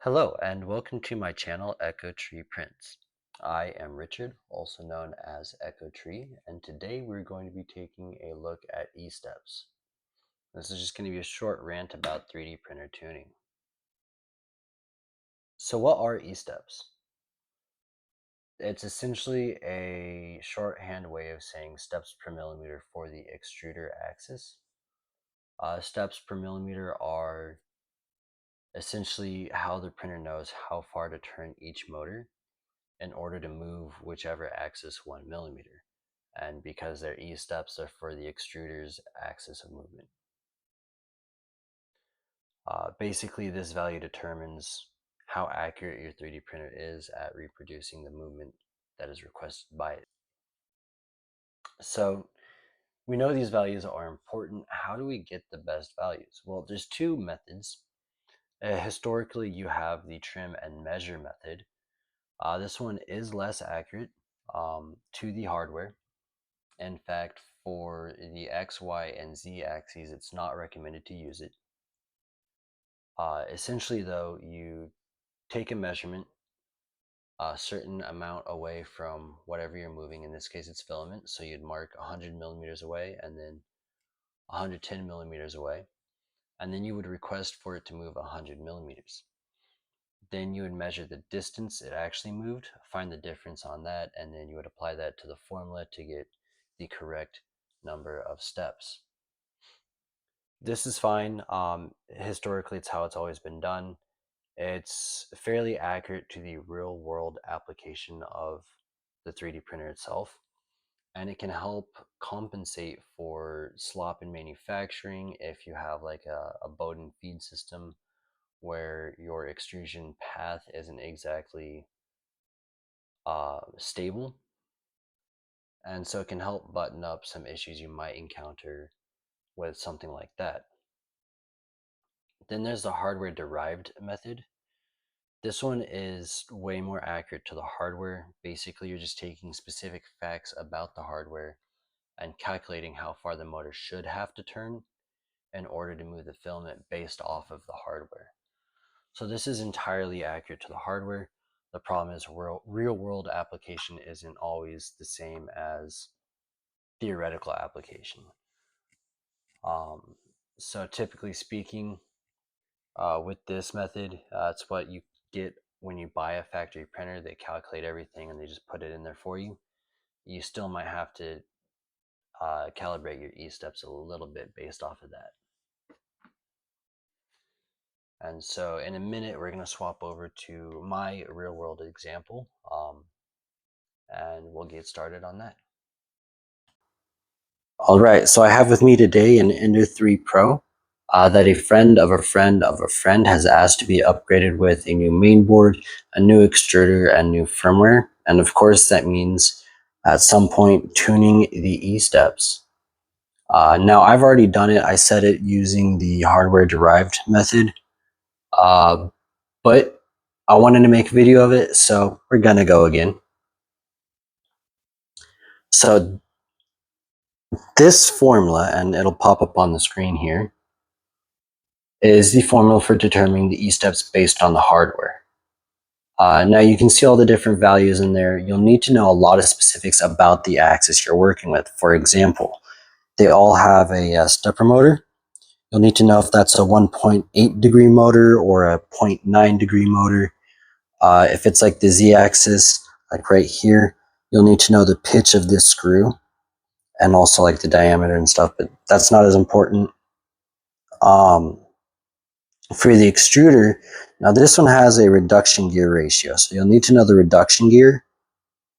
Hello and welcome to my channel Echo Tree Prints. I am Richard, also known as Echo Tree, and today we're going to be taking a look at E-steps. This is just going to be a short rant about 3D printer tuning. So what are E-steps? It's essentially a shorthand way of saying steps per millimeter for the extruder axis. Steps per millimeter are essentially how the printer knows how far to turn each motor in order to move whichever axis 1 millimeter. And because their E-steps are for the extruder's axis of movement. Basically, this value determines how accurate your 3D printer is at reproducing the movement that is requested by it. So we know these values are important. How do we get the best values? Well, there's two methods. Historically, you have the trim and measure method. This one is less accurate to the hardware. In fact, for the X, Y, and Z axes, it's not recommended to use it. Essentially, though, you take a measurement a certain amount away from whatever you're moving. In this case, it's filament. So you'd mark 100 millimeters away and then 110 millimeters away. And then you would request for it to move 100 millimeters. Then you would measure the distance it actually moved, find the difference on that, and then you would apply that to the formula to get the correct number of steps. This is fine. Historically, it's how it's always been done. It's fairly accurate to the real world application of the 3D printer itself, and it can help compensate for slop in manufacturing if you have like a Bowden feed system where your extrusion path isn't exactly stable. And so it can help button up some issues you might encounter with something like that. Then there's the hardware derived method. This one is way more accurate to the hardware. Basically, you're just taking specific facts about the hardware and calculating how far the motor should have to turn in order to move the filament based off of the hardware. So this is entirely accurate to the hardware. The problem is real world application isn't always the same as theoretical application. So typically speaking, with this method, it's what you get when you buy a factory printer. They calculate everything and they just put it in there for you. You still might have to calibrate your E-steps a little bit based off of that. And so in a minute, we're going to swap over to my real world example, and we'll get started on that. All right, so I have with me today an Ender 3 Pro that a friend of a friend of a friend has asked to be upgraded with a new mainboard, a new extruder, and new firmware. And of course, that means at some point tuning the E-steps. Now, I've already done it. I set it using the hardware-derived method, but I wanted to make a video of it, so we're going to go again. So this formula, and it'll pop up on the screen here, is the formula for determining the E-steps based on the hardware. Now you can see all the different values in there. You'll need to know a lot of specifics about the axis you're working with. For example, they all have a stepper motor. You'll need to know if that's a 1.8 degree motor or a 0.9 degree motor. If it's like the Z-axis, like right here, you'll need to know the pitch of this screw and also like the diameter and stuff, but that's not as important. For the extruder, now this one has a reduction gear ratio, so you'll need to know the reduction gear,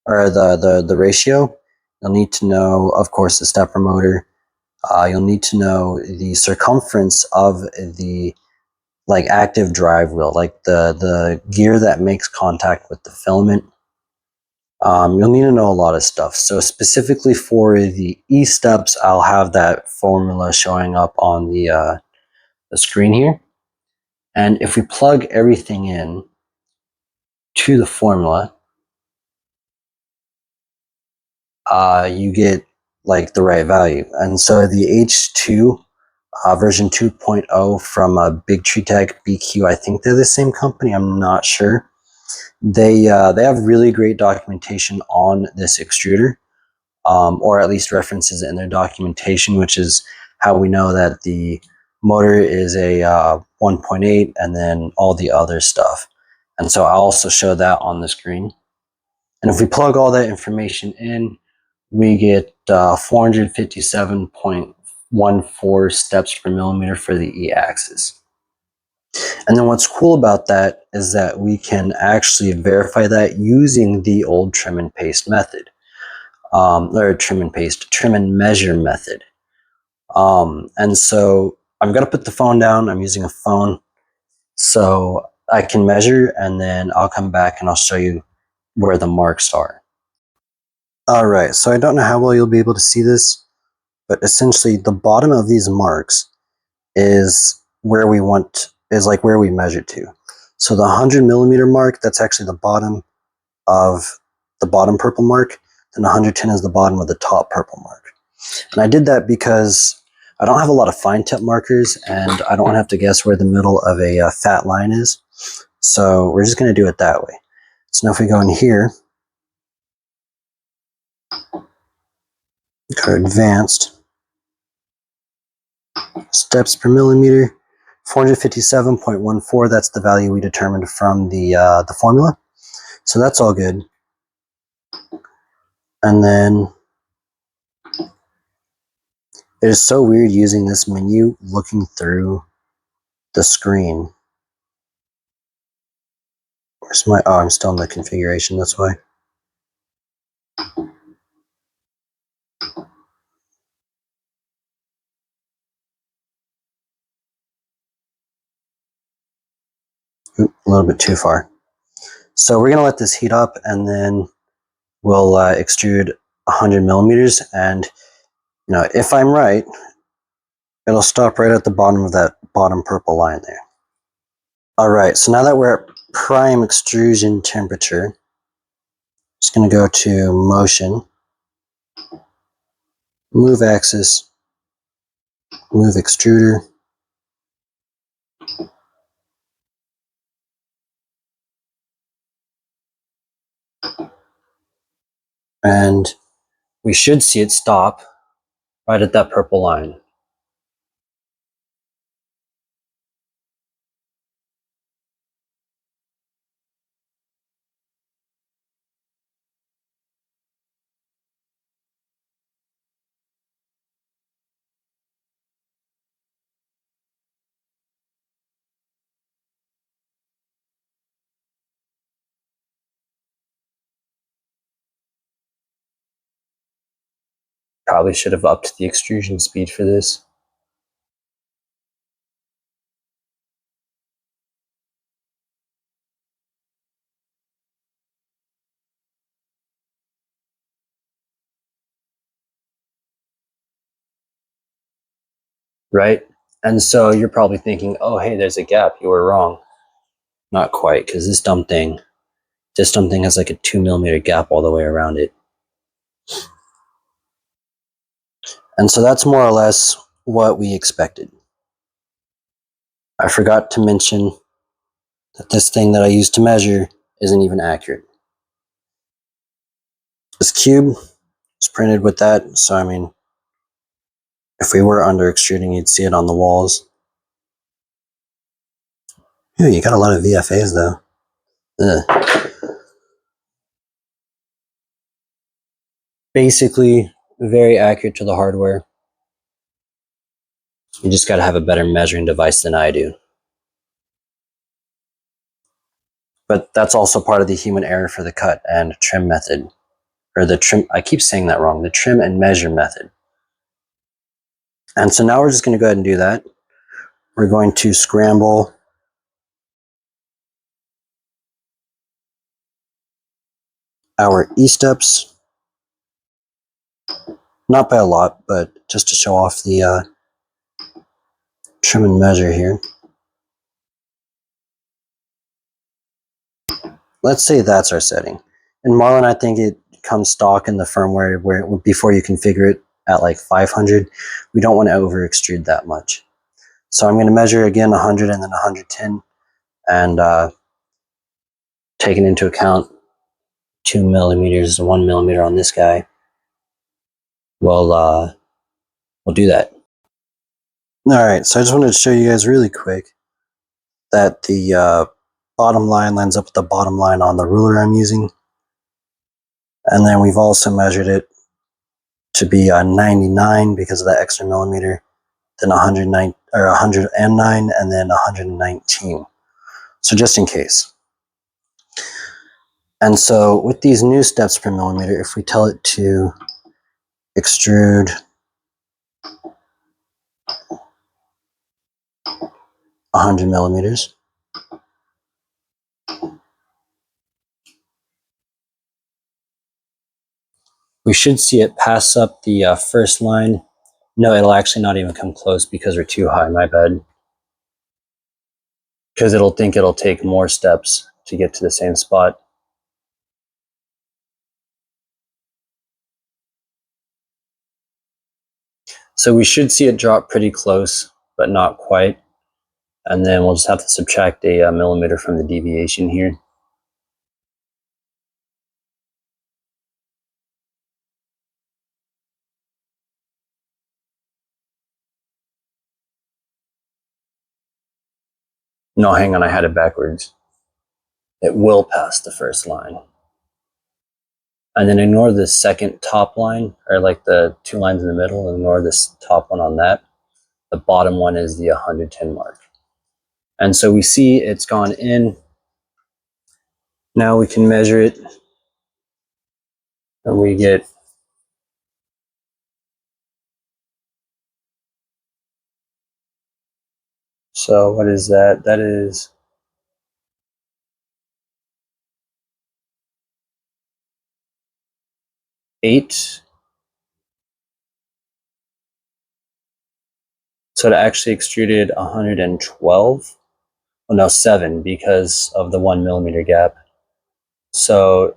or the ratio. You'll need to know, of course, the stepper motor. You'll need to know the circumference of the like active drive wheel, like the gear that makes contact with the filament. You'll need to know a lot of stuff. So specifically for the E-steps, I'll have that formula showing up on the screen here. And if we plug everything in to the formula, you get like the right value. And so the H2 version 2.0 from Big Tree Tech BQ. I think they're the same company. I'm not sure. They have really great documentation on this extruder, or at least references in their documentation, which is how we know that the motor is a 1.8 and then all the other stuff. And so I'll also show that on the screen. And if we plug all that information in, we get 457.14 steps per millimeter for the E-axis. And then what's cool about that is that we can actually verify that using the old trim and paste method, or trim and measure method. And so I'm going to put the phone down. I'm using a phone so I can measure, and then I'll come back and I'll show you where the marks are. All right, so I don't know how well you'll be able to see this, but essentially the bottom of these marks is where we where we measure to. So the 100 millimeter mark, that's actually the bottom of the bottom purple mark, and 110 is the bottom of the top purple mark. And I did that because I don't have a lot of fine tip markers, and I don't have to guess where the middle of a fat line is. So we're just going to do it that way. So now if we go in here, go to advanced, steps per millimeter, 457.14, that's the value we determined from the formula. So that's all good. And then it is so weird using this menu looking through the screen. Where's my, oh, I'm still in the configuration, that's why. Oop, a little bit too far. So we're going to let this heat up, and then we'll extrude 100 millimeters. And you know, if I'm right, it'll stop right at the bottom of that bottom purple line there. All right, so now that we're at prime extrusion temperature, just going to go to motion, move axis, move extruder, and we should see it stop right at that purple line. Probably should have upped the extrusion speed for this. Right? And so you're probably thinking, oh, hey, there's a gap. You were wrong. Not quite, because this dumb thing has like a 2 millimeter gap all the way around it. And so that's more or less what we expected. I forgot to mention that this thing that I used to measure isn't even accurate. This cube is printed with that, so I mean, if we were under extruding, you'd see it on the walls. Ooh, you got a lot of VFAs though. Ugh. Basically, very accurate to the hardware. You just got to have a better measuring device than I do. But that's also part of the human error for the cut and trim method. Or the trim, I keep saying that wrong, the trim and measure method. And so now we're just going to go ahead and do that. We're going to scramble our E-steps. Not by a lot, but just to show off the trim and measure here. Let's say that's our setting. In Marlin, I think it comes stock in the firmware where before you configure it at like 500, we don't want to over extrude that much. So I'm going to measure again 100 and then 110, and taking into account 2 millimeters, 1 millimeter on this guy, we'll do that. All right, so I just wanted to show you guys really quick that the bottom line lines up with the bottom line on the ruler I'm using. And then we've also measured it to be 99 because of that extra millimeter, then 109 or 109, and then 119. So just in case. And so with these new steps per millimeter, if we tell it to extrude 100 millimeters, we should see it pass up the first line. No, it'll actually not even come close because we're too high, my bad. Because it'll think it'll take more steps to get to the same spot. So we should see it drop pretty close, but not quite. And then we'll just have to subtract a millimeter from the deviation here. No, hang on, I had it backwards. It will pass the first line. And then ignore the second top line, or like the two lines in the middle, ignore this top one on that. The bottom one is the 110 mark. And so we see it's gone in. Now we can measure it, and we get so what is that? That is 8. So it actually extruded 112. Well, no, 7 because of the 1 millimeter gap. So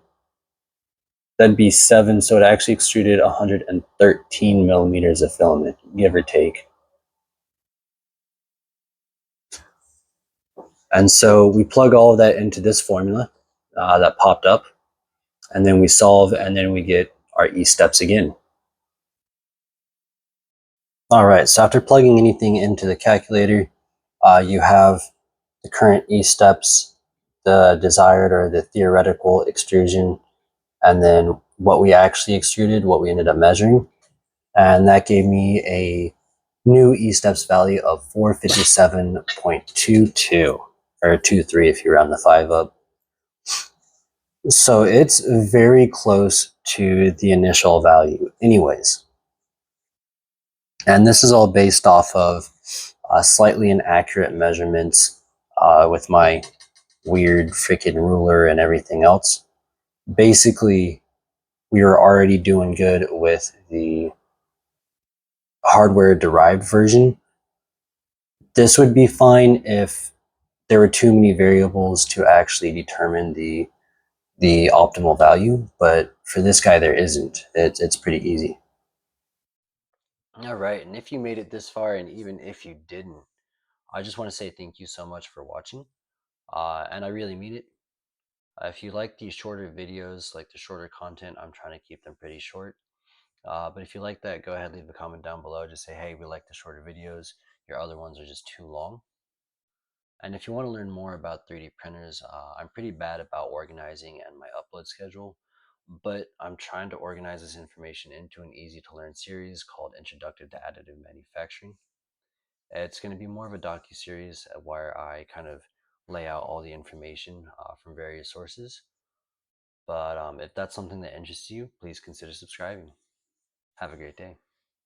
that'd be 7. So it actually extruded 113 millimeters of filament, give or take. And so we plug all of that into this formula that popped up, and then we solve, and then we get our E steps again. All right, so after plugging anything into the calculator, you have the current E steps, the desired or the theoretical extrusion, and then what we actually extruded, what we ended up measuring. And that gave me a new E steps value of 457.22, or 23 if you round the 5 up. So it's very close to the initial value anyways. And this is all based off of slightly inaccurate measurements with my weird freaking ruler and everything else. Basically, we were already doing good with the hardware derived version. This would be fine if there were too many variables to actually determine the optimal value, but for this guy there isn't. It's pretty easy. All right, and if you made it this far, and even if you didn't, I just want to say thank you so much for watching, and I really mean it. If you like these shorter videos, like the shorter content, I'm trying to keep them pretty short. But if you like that, go ahead, leave a comment down below. Just say, hey, we like the shorter videos. Your other ones are just too long. And if you want to learn more about 3D printers, I'm pretty bad about organizing and my upload schedule, but I'm trying to organize this information into an easy to learn series called Introduction to Additive Manufacturing. It's going to be more of a docu-series where I kind of lay out all the information from various sources. But if that's something that interests you, please consider subscribing. Have a great day.